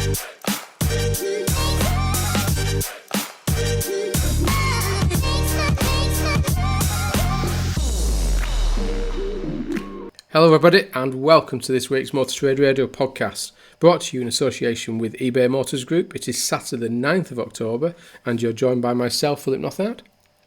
Hello everybody and welcome to this week's Motor Trade Radio podcast, brought to you in association with eBay Motors Group. It is Saturday the 9th of October and you're joined by myself, Philip Northard.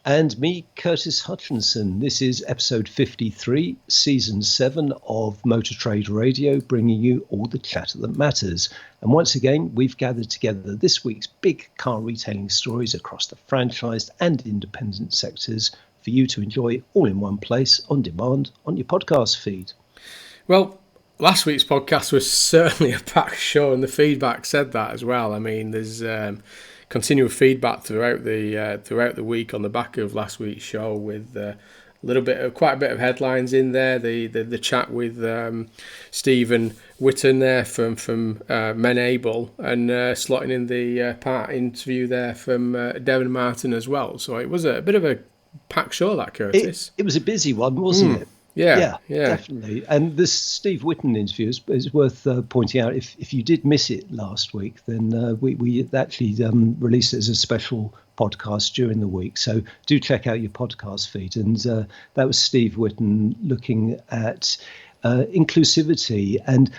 And me, Curtis Hutchinson. This is episode 53, season 7 of Motor Trade Radio, bringing you all the chatter that matters. And once again, we've gathered together this week's big car retailing stories across the franchised and independent sectors for you to enjoy all in one place, on demand, on your podcast feed. Well, last week's podcast was certainly a packed show, and the feedback said that as well. I mean, there's continual feedback throughout the week on the back of last week's show, with quite a bit of headlines in there. The chat with Stephen Whitten there from Men Able, and slotting in the part interview there from Devon Martin as well. So it was a bit of a packed show, that, Curtis. It was a busy one, wasn't it? Yeah, definitely. And this Steve Whitten interview is worth pointing out. If you did miss it last week, then we actually released it as a special podcast during the week. So do check out your podcast feed. And that was Steve Whitten looking at inclusivity, and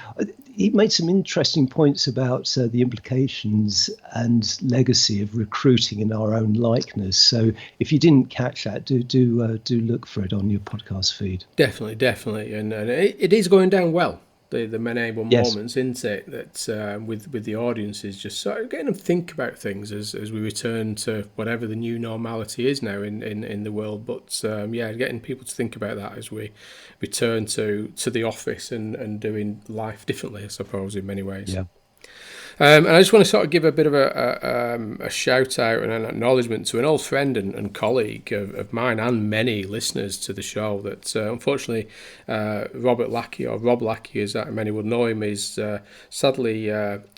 he made some interesting points about the implications and legacy of recruiting in our own likeness. So if you didn't catch that, do look for it on your podcast feed. Definitely, and it is going down well. The Men Able Yes. moments, isn't it? That with the audiences, just sort of getting them think about things as we return to whatever the new normality is now in the world. But getting people to think about that as we return to the office and doing life differently, I suppose, in many ways. Yeah. And I just want to sort of give a bit of a shout out and an acknowledgement to an old friend and colleague of mine and many listeners to the show that unfortunately Rob Lackey, as many would know him, is sadly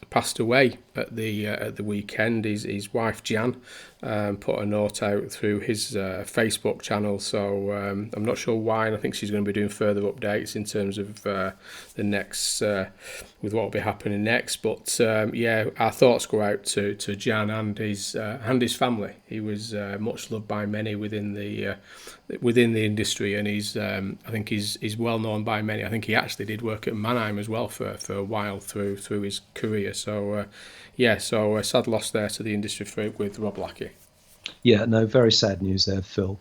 passed away at the weekend. His wife Jan put a note out through his Facebook channel, so I'm not sure why, and I think she's going to be doing further updates in terms of the next with what will be happening next. But our thoughts go out to Jan and his family. He was much loved by many within the industry, and I think he's well known by many. I think he actually did work at Mannheim as well for a while through his career. So so a sad loss there to the industry with Rob Lackey. Yeah, no, very sad news there, Phil.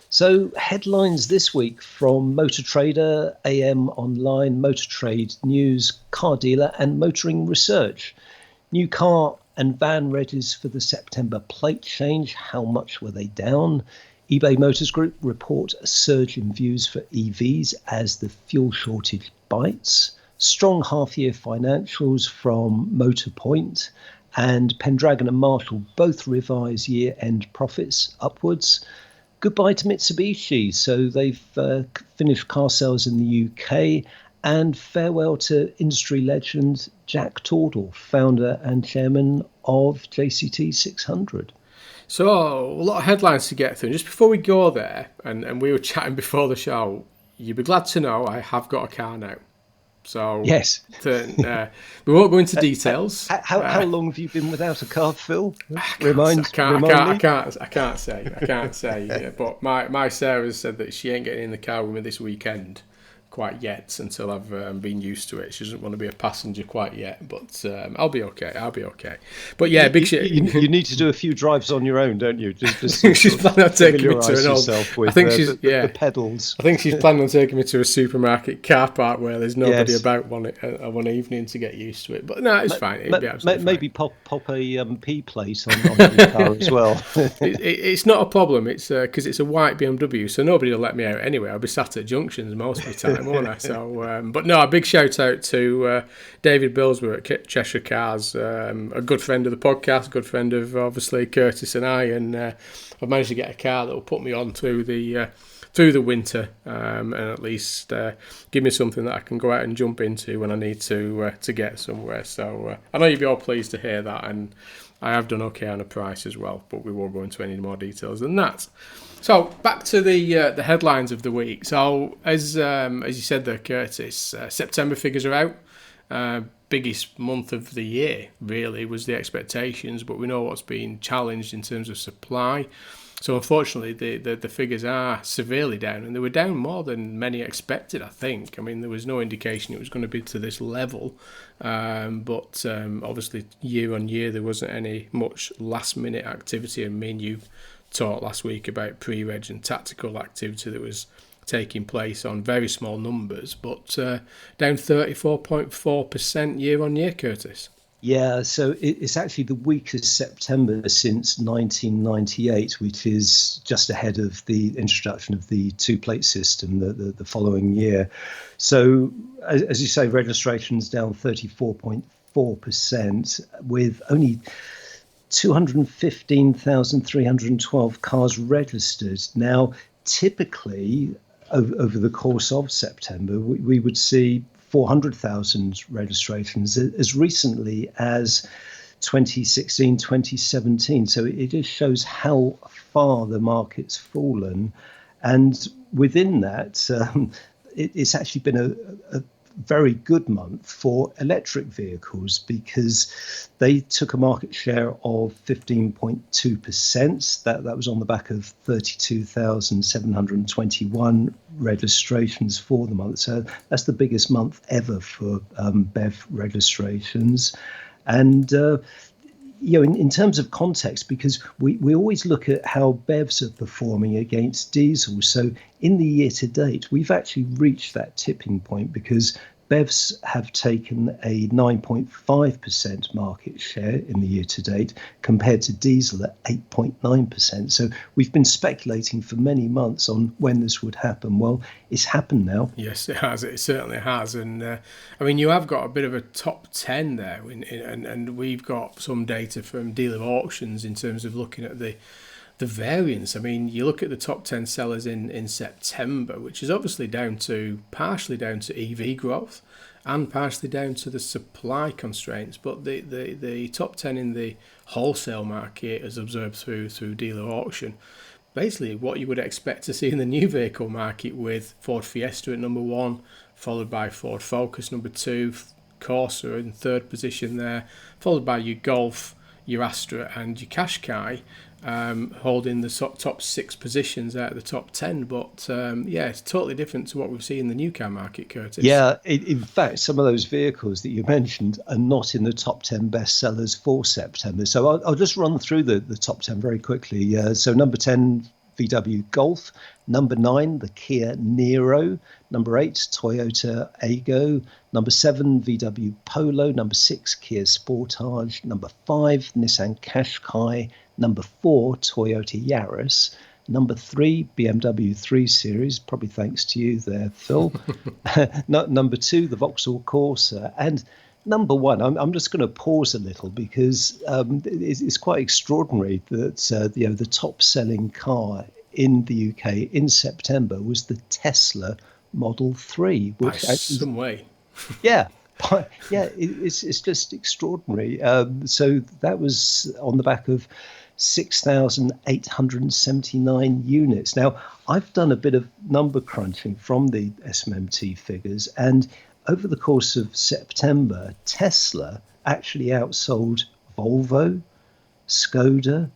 So headlines this week from Motor Trader, AM Online, Motor Trade News, Car Dealer and Motoring Research. New car and van readies for the September plate change. How much were they down? eBay Motors Group report a surge in views for EVs as the fuel shortage bites. Strong half-year financials from Motorpoint, and Pendragon and Marshall both revise year-end profits upwards. Goodbye to Mitsubishi, so they've finished car sales in the UK, and farewell to industry legend Jack Tordoff, founder and chairman of JCT 600. So a lot of headlines to get through. Just before we go there, and we were chatting before the show, you'd be glad to know I have got a car now. So yes, we won't go into details. How long have you been without a car, Phil? I can't say. But my Sarah said that she ain't getting in the car with me this weekend quite yet until I've been used to it. She doesn't want to be a passenger quite yet, but I'll be okay. But yeah, big shit. You need to do a few drives on your own, don't you? Just she's planning on taking me to an old. With, I think she's the pedals. I think she's planning on taking me to a supermarket car park where there's nobody about one evening to get used to it. But no, it's fine. It'd be absolutely maybe fine. pop a P plate on your car as well. It's not a problem. It's because it's a white BMW, so nobody will let me out anyway. I'll be sat at junctions most of the time. So, but no, a big shout out to David Billsborough at Cheshire Cars, a good friend of the podcast, good friend of obviously Curtis and I, and I've managed to get a car that will put me on through the winter, and at least give me something that I can go out and jump into when I need to get somewhere. So I know you'll be all pleased to hear that, and I have done okay on a price as well, but we won't go into any more details than that. So back to the headlines of the week. So as you said there, Curtis, September figures are out. biggest month of the year, really, was the expectations, but we know what's been challenged in terms of supply. So unfortunately, the figures are severely down, and they were down more than many expected, I think. I mean, there was no indication it was going to be to this level, but obviously year on year there wasn't any much last minute activity. I mean, you talked last week about pre-reg and tactical activity that was taking place on very small numbers, but down 34.4% year on year, Curtis. Yeah, so it's actually the weakest September since 1998, which is just ahead of the introduction of the two-plate system the following year. So, as you say, registrations down 34.4%, with only 215,312 cars registered. Now, typically, over the course of September, we would see 400,000 registrations as recently as 2016, 2017. So it just shows how far the market's fallen. And within that, it's actually been a very good month for electric vehicles, because they took a market share of 15.2%. That was on the back of 32,721 registrations for the month. So that's the biggest month ever for BEV registrations. And in terms of context, because we always look at how BEVs are performing against diesel. So in the year to date, we've actually reached that tipping point, because BEVs have taken a 9.5% market share in the year to date, compared to diesel at 8.9%. So we've been speculating for many months on when this would happen. Well, it's happened now. Yes, it has. It certainly has. And I mean, you have got a bit of a top 10 there, and we've got some data from dealer auctions in terms of looking at the variance. I mean, you look at the top 10 sellers in September, which is obviously partially down to EV growth and partially down to the supply constraints. But the top 10 in the wholesale market, as observed through dealer auction, basically what you would expect to see in the new vehicle market, with Ford Fiesta at number 1, followed by Ford Focus number 2, Corsa in third position there, followed by your Golf, your Astra and your Qashqai, holding the top 6 positions out of the top 10. But it's totally different to what we've seen in the new car market, Curtis. Yeah, in fact, some of those vehicles that you mentioned are not in the top 10 bestsellers for September. So I'll just run through the top 10 very quickly. So number 10, VW Golf. Number 9, the Kia Niro. Number 8, Toyota Aygo. Number 7, VW Polo. Number 6, Kia Sportage. Number 5, Nissan Qashqai. Number 4, Toyota Yaris. Number 3, BMW 3 Series, probably thanks to you there, Phil. Number 2, the Vauxhall Corsa. And number 1, I'm just going to pause a little, because it's quite extraordinary that the top selling car in the UK in September was the Tesla Model 3. Which by some way. Yeah. It's just extraordinary. So that was on the back of 6,879 units. Now, I've done a bit of number crunching from the SMMT figures, and over the course of September, Tesla actually outsold Volvo, Skoda,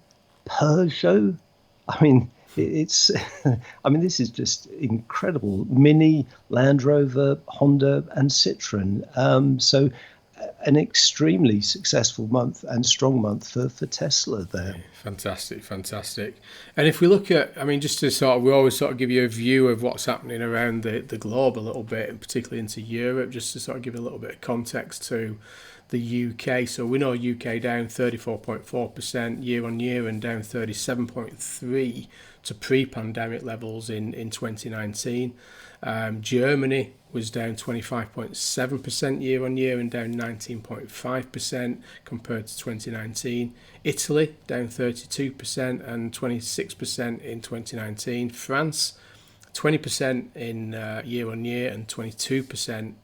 Peugeot. I mean, this is just incredible. Mini, Land Rover, Honda, and Citroen. So an extremely successful month and strong month for Tesla there. Fantastic. And if we look at, just to we always give you a view of what's happening around the globe a little bit, and particularly into Europe, just to give a little bit of context to the UK. So we know UK down 34.4% year on year, and down 37.3% to pre-pandemic levels in 2019. Germany was down 25.7% year on year, and down 19.5% compared to 2019. Italy down 32% and 26% in 2019. France 20% in year on year, and 22%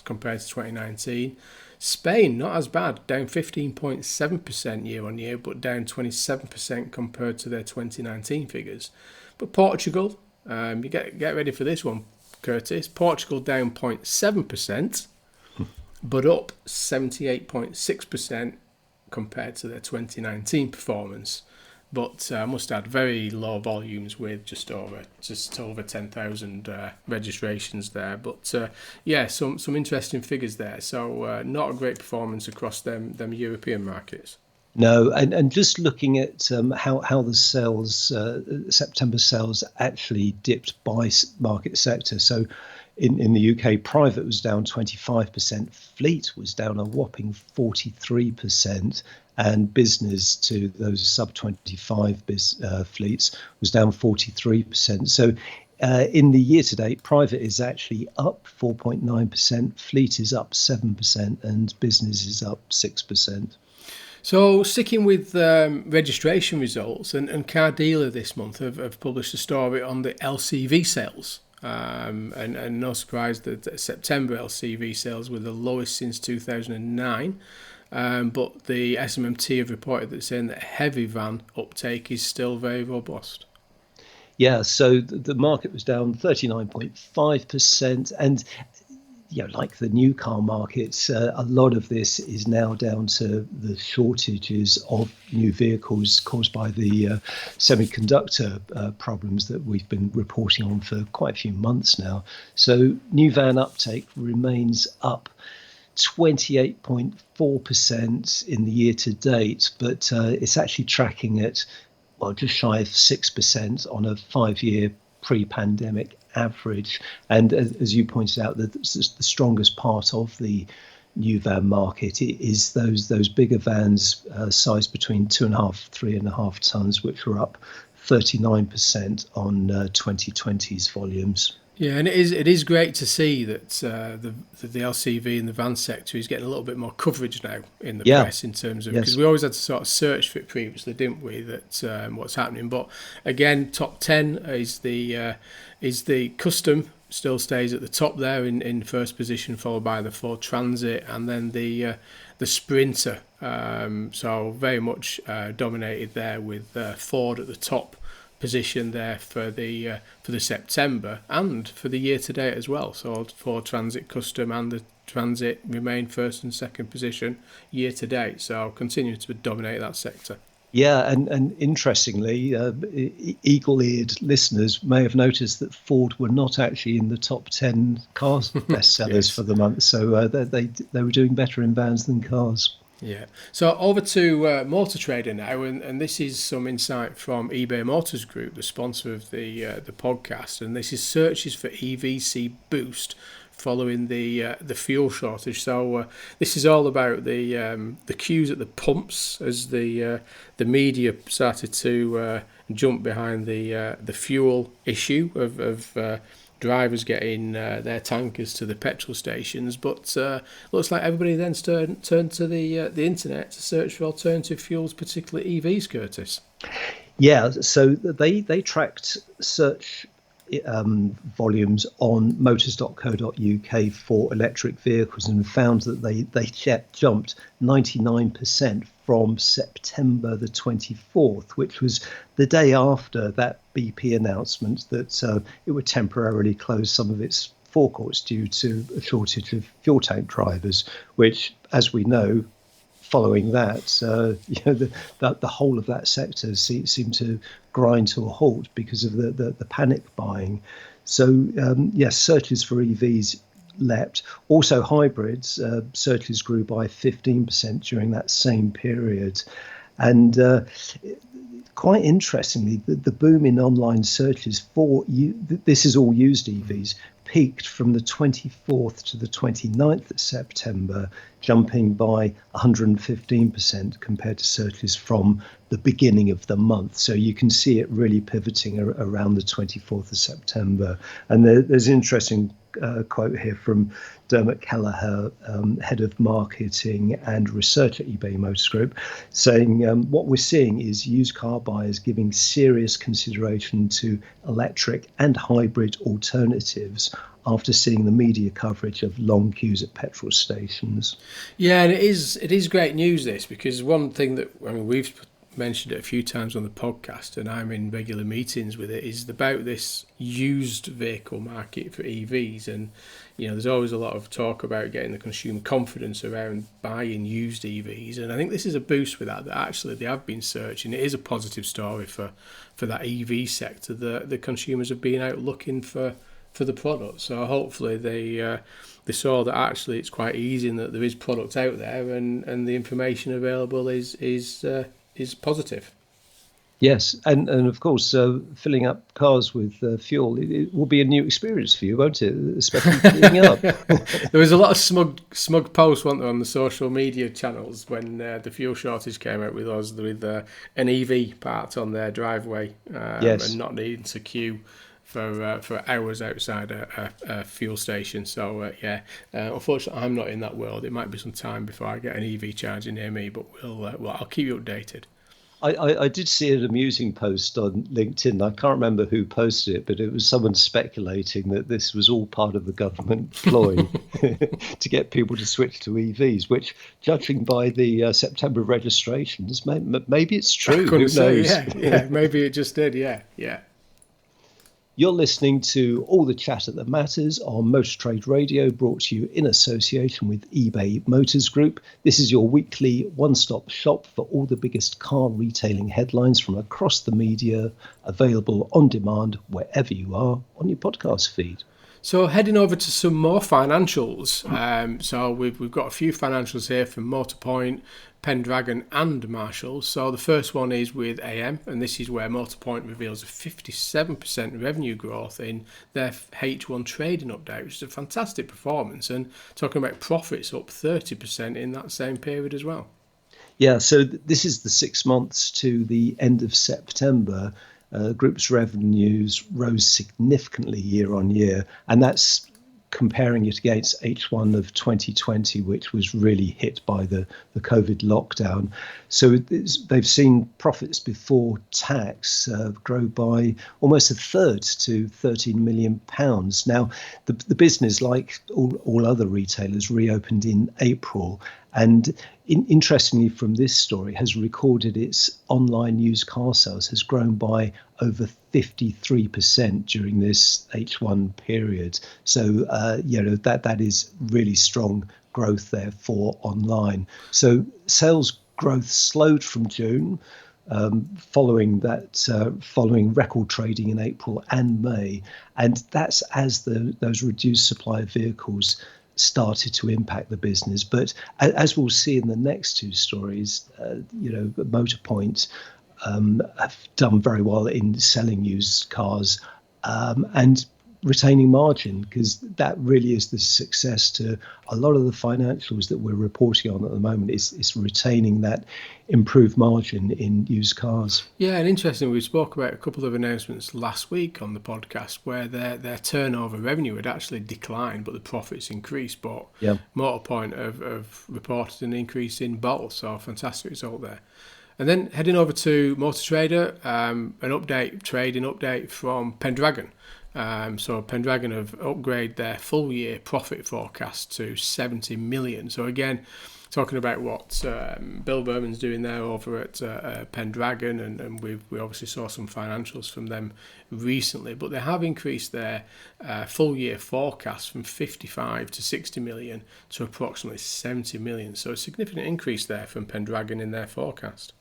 compared to 2019. Spain, not as bad, down 15.7% year on year, but down 27% compared to their 2019 figures. But Portugal, you get ready for this one, Curtis. Portugal down 0.7%, but up 78.6% compared to their 2019 performance. But I must add, very low volumes with just over 10,000 registrations there. But yeah, some interesting figures there. So not a great performance across them European markets. No, and just looking at how the sales, September sales actually dipped by market sector. So in the UK, private was down 25%, fleet was down a whopping 43%, and business to those sub 25 fleets was down 43%. So in the year to date, private is actually up 4.9%, fleet is up 7%, and business is up 6%. So sticking with registration results, and Car Dealer this month have published a story on the LCV sales. And no surprise that September LCV sales were the lowest since 2009. But the SMMT have reported that saying that heavy van uptake is still very robust. Yeah, so the market was down 39.5%, and like the new car markets, a lot of this is now down to the shortages of new vehicles caused by the semiconductor problems that we've been reporting on for quite a few months now. So new van uptake remains up 28.4% in the year to date, but it's actually tracking at, well, just shy of 6% on a 5-year pre-pandemic average. And as you pointed out, the strongest part of the new van market is those bigger vans sized between 2.5, 3.5 tons, which were up 39% on 2020's volumes. Yeah, and it is great to see that the LCV and the van sector is getting a little bit more coverage now in the press in terms of, because we always had to sort of search for it previously, didn't we? That what's happening. But again, top 10 is the custom still stays at the top there in first position, followed by the Ford Transit and then the Sprinter. So very much dominated there with Ford at the top position there for the September and for the year to date as well. So Ford Transit Custom and the Transit remain first and second position year to date. So continue to dominate that sector. Yeah, and interestingly, eagle-eared listeners may have noticed that Ford were not actually in the top 10 cars bestsellers for the month. So they were doing better in vans than cars. Yeah. So over to Motor Trader now, and this is some insight from eBay Motors Group, the sponsor of the podcast, and this is searches for EVC boost following the fuel shortage. So this is all about the queues at the pumps as the media started to jump behind the fuel issue of drivers getting their tankers to the petrol stations, but looks like everybody then turned to the internet to search for alternative fuels, particularly EVs, Curtis. Yeah, so they tracked search volumes on motors.co.uk for electric vehicles and found that they jumped 99% from September the 24th, which was the day after that BP announcement that it would temporarily close some of its forecourts due to a shortage of fuel tank drivers, which, as we know, following that, the whole of that sector seemed to grind to a halt because of the panic buying. So yes, searches for EVs leapt. Also hybrids, searches grew by 15% during that same period. And quite interestingly, the boom in online searches for this is all used EVs, peaked from the 24th to the 29th of September, jumping by 115% compared to searches from the beginning of the month. So you can see it really pivoting around the 24th of September. And there's an interesting quote here from Dermot Kelleher, head of marketing and research at eBay Motors Group, saying what we're seeing is used car buyers giving serious consideration to electric and hybrid alternatives after seeing the media coverage of long queues at petrol stations. Yeah, and it is great news, this, because one thing that we've mentioned it a few times on the podcast, and I'm in regular meetings with it, is about this used vehicle market for EVs. And there's always a lot of talk about getting the consumer confidence around buying used EVs, and I think this is a boost with that actually they have been searching. It is a positive story for that EV sector. The consumers have been out looking for the product, so hopefully they saw that actually it's quite easy and that there is product out there, and the information available is positive. Yes, and of course, filling up cars with fuel, it will be a new experience for you, won't it? Especially filling up. There was a lot of smug posts, weren't there, on the social media channels when the fuel shortage came out with us, with an EV parked on their driveway, Yes. and not needing to queue for hours outside a fuel station. So unfortunately, I'm not in that world. It might be some time before I get an EV charger near me, but I'll keep you updated. I did see an amusing post on LinkedIn. I can't remember who posted it, but it was someone speculating that this was all part of the government ploy to get people to switch to EVs, which, judging by the September registrations, maybe it's true. Who knows? Yeah, maybe it just did, yeah. You're listening to All the Chatter That Matters on Motor Trade Radio, brought to you in association with eBay Motors Group. This is your weekly one-stop shop for all the biggest car retailing headlines from across the media, available on demand wherever you are on your podcast feed. So heading over to some more financials. So we've got a few financials here from Motorpoint, Pendragon and Marshall. So the first one is with AM, and this is where Motorpoint reveals a 57% revenue growth in their H1 trading update, which is a fantastic performance, and talking about profits up 30% in that same period as well. Yeah, so this is the 6 months to the end of September. Group's revenues rose significantly year on year, and that's comparing it against H1 of 2020, which was really hit by the COVID lockdown. So they've seen profits before tax grow by almost a third to £13 million. Now, the business, like all other retailers, reopened in April, and interestingly from this story, has recorded its online used car sales has grown by over 53% during this H1 period. So, that is really strong growth there for online. So sales growth slowed from June, following record trading in April and May. And that's as those reduced supply of vehicles started to impact the business. But as we'll see in the next two stories, Motorpoint have done very well in selling used cars and retaining margin, because that really is the success to a lot of the financials that we're reporting on at the moment. Is retaining that improved margin in used cars. Yeah, and interesting, we spoke about a couple of announcements last week on the podcast where their turnover revenue had actually declined, but the profits increased. But Motorpoint have reported an increase in both, so fantastic result there. And then heading over to Motor Trader, an trading update from Pendragon. So Pendragon have upgraded their full year profit forecast to 70 million. So again, talking about what Bill Berman's doing there over at Pendragon, and we obviously saw some financials from them recently, but they have increased their full year forecast from 55 to 60 million to approximately 70 million. So a significant increase there from Pendragon in their forecast.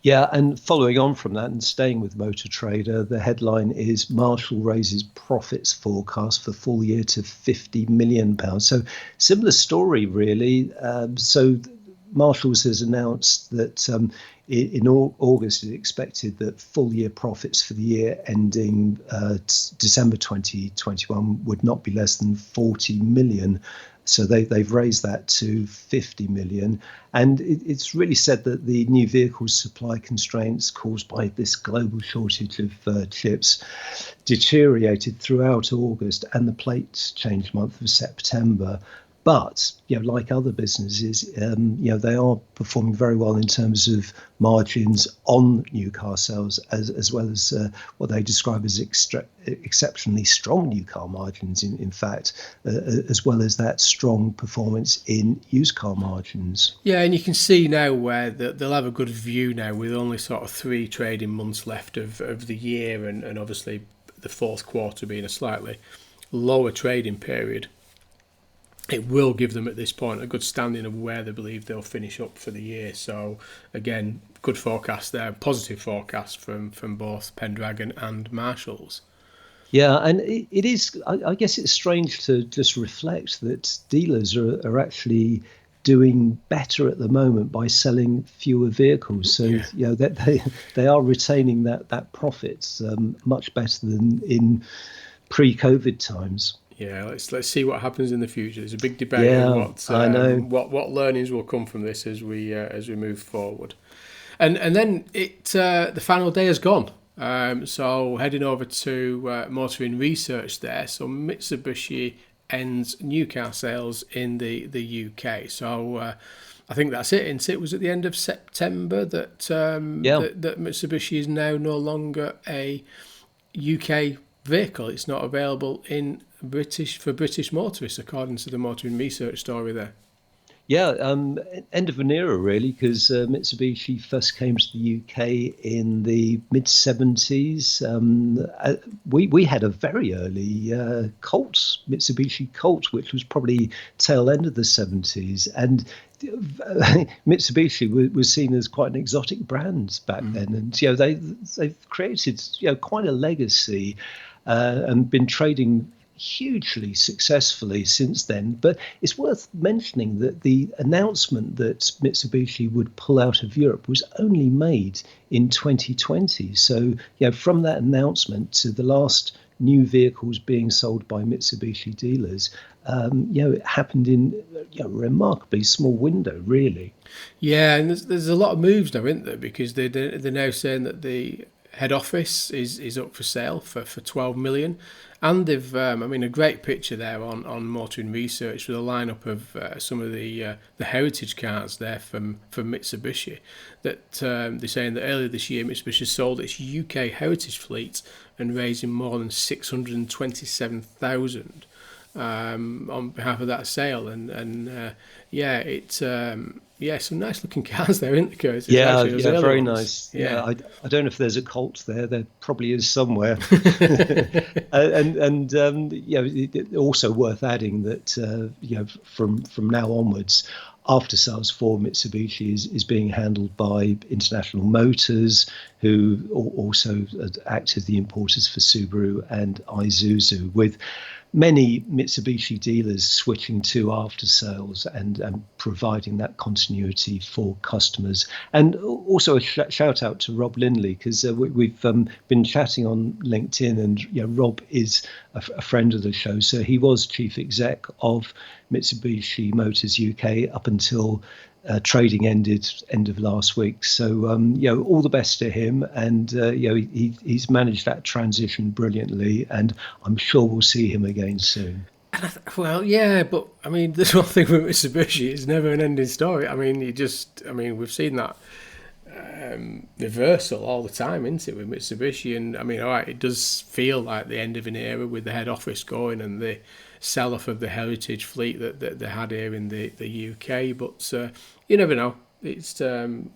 Yeah, and following on from that and staying with Motor Trader, the headline is Marshall raises profits forecast for full year to £50 million. So similar story, really. So Marshall's has announced that in August it expected that full year profits for the year ending December 2021 would not be less than 40 million. So they've raised that to 50 million. And it's really said that the new vehicle supply constraints caused by this global shortage of chips deteriorated throughout August and the plate change month of September. But like other businesses, they are performing very well in terms of margins on new car sales, as well as what they describe as exceptionally strong new car margins. In fact, as well as that strong performance in used car margins. Yeah, and you can see now where they'll have a good view now with only sort of 3 trading months left of the year, and obviously the fourth quarter being a slightly lower trading period. It will give them at this point a good standing of where they believe they'll finish up for the year. So again, good forecast there, positive forecast from both Pendragon and Marshalls. Yeah, and it is. I guess it's strange to just reflect that dealers are actually doing better at the moment by selling fewer vehicles. So Yeah. that they are retaining that profits much better than in pre-COVID times. Yeah, let's see what happens in the future. There's a big debate on Yeah, I know. what learnings will come from this as we move forward. And then the final day has gone. So heading over to Motoring Research there. So Mitsubishi ends new car sales in the UK. So I think that's it. And it was at the end of September Yeah. that Mitsubishi is now no longer a UK vehicle. It's not available in British motorists, according to the Motoring Research story there. Yeah, end of an era really, because Mitsubishi first came to the UK in the mid '70s. We had a very early Colt, Mitsubishi Colt, which was probably tail end of the '70s, and Mitsubishi was seen as quite an exotic brand back then, and they've created quite a legacy and been trading hugely successfully since then. But it's worth mentioning that the announcement that Mitsubishi would pull out of Europe was only made in 2020. So, from that announcement to the last new vehicles being sold by Mitsubishi dealers, it happened in a remarkably small window, really. Yeah, and there's a lot of moves now, isn't there? Because they're now saying that the head office is up for sale for 12 million. And they've, a great picture there on Motoring Research with a lineup of some of the heritage cars there from Mitsubishi. That they're saying that earlier this year Mitsubishi sold its UK heritage fleet and raising more than 627,000 on behalf of that sale. Some nice looking cars there, isn't there, Curtis? Yeah, Actually, very ones. nice. Yeah, I don't know if there's a Colt there. There probably is somewhere. It also worth adding that from now onwards, after sales for Mitsubishi is being handled by International Motors, who also act as the importers for Subaru and Isuzu, with many Mitsubishi dealers switching to after sales and providing that continuity for customers. And also a shout out to Rob Lindley, because we've been chatting on LinkedIn, and Rob is a friend of the show. So he was chief exec of Mitsubishi Motors UK up until trading ended end of last week. So all the best to him, and he's managed that transition brilliantly, and I'm sure we'll see him again soon. Well, yeah, but there's one thing with Mitsubishi; it's never an ending story. We've seen that reversal all the time, isn't it, with Mitsubishi? And all right, it does feel like the end of an era with the head office going and the sell-off of the heritage fleet that they had here in the UK. But you never know. It's you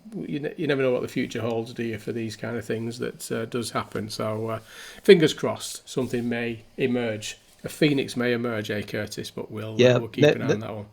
never know what the future holds, do you, for these kind of things that does happen. So fingers crossed, something may emerge. A phoenix may emerge, Curtis? But we'll keep an eye on that one.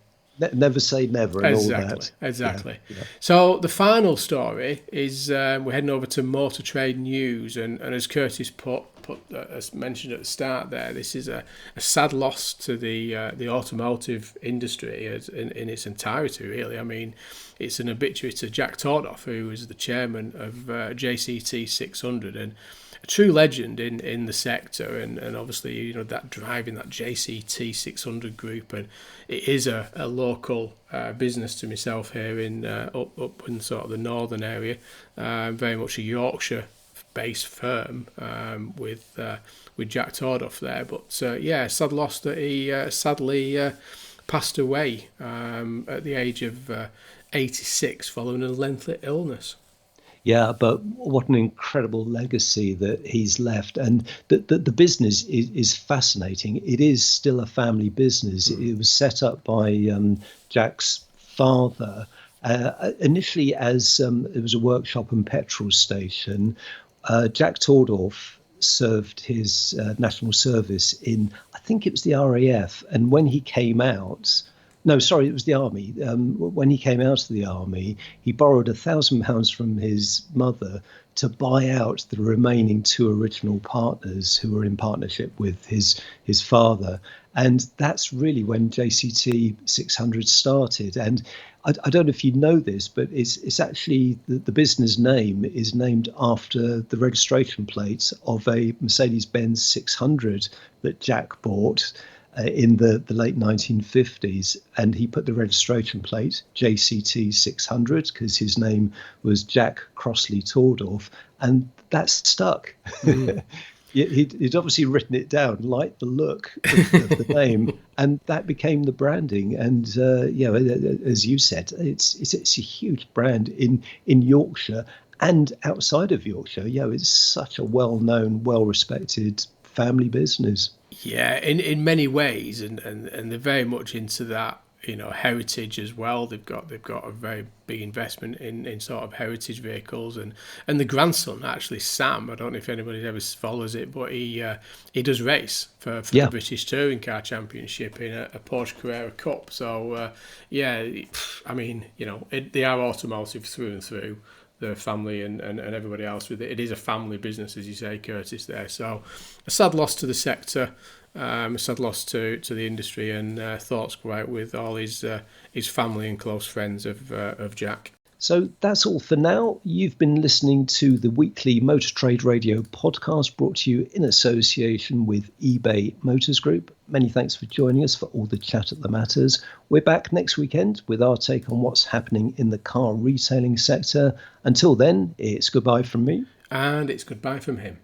Never say never, and all that. Exactly. Yeah. So the final story is we're heading over to Motor Trade News, and as Curtis put as mentioned at the start there, this is a sad loss to the automotive industry in its entirety, really. It's an obituary to Jack Tordoff, who was the chairman of JCT 600 and a true legend in the sector, and obviously that driving that JCT 600 group, and it is a local business to myself here in up in sort of the northern area, very much a Yorkshire-based firm with Jack Tordoff there. But sad loss that he sadly passed away at the age of 86 following a lengthy illness. Yeah, but what an incredible legacy that he's left. And the business is fascinating. It is still a family business. It was set up by Jack's father, initially as it was a workshop and petrol station. Jack Tordoff served his national service in, I think it was the RAF. And when he came out, no, sorry, it was the army. When he came out of the army, he borrowed £1,000 from his mother to buy out the remaining two original partners who were in partnership with his father. And that's really when JCT 600 started. And I don't know if you know this, but it's actually the business name is named after the registration plate of a Mercedes-Benz 600 that Jack bought in the late 1950s, and he put the registration plate JCT 600 because his name was Jack Crossley Tordoff, and that stuck. He'd obviously written it down, liked the look of the name, and that became the branding. And as you said, it's a huge brand in Yorkshire and outside of Yorkshire. It's such a well-known, well-respected family business. Yeah, in many ways, and they're very much into that, heritage as well. They've got a very big investment in sort of heritage vehicles, and the grandson, actually Sam, I don't know if anybody ever follows it, but he does race for the British Touring Car Championship in a Porsche Carrera Cup. So I mean, they are automotive through and through. The family and everybody else with it. It is a family business, as you say, Curtis, there. So a sad loss to the sector, a sad loss to the industry, and thoughts go out with all his family and close friends of Jack. So that's all for now. You've been listening to the weekly Motor Trade Radio podcast brought to you in association with eBay Motors Group. Many thanks for joining us for all the chat that matters. We're back next weekend with our take on what's happening in the car retailing sector. Until then, it's goodbye from me. And it's goodbye from him.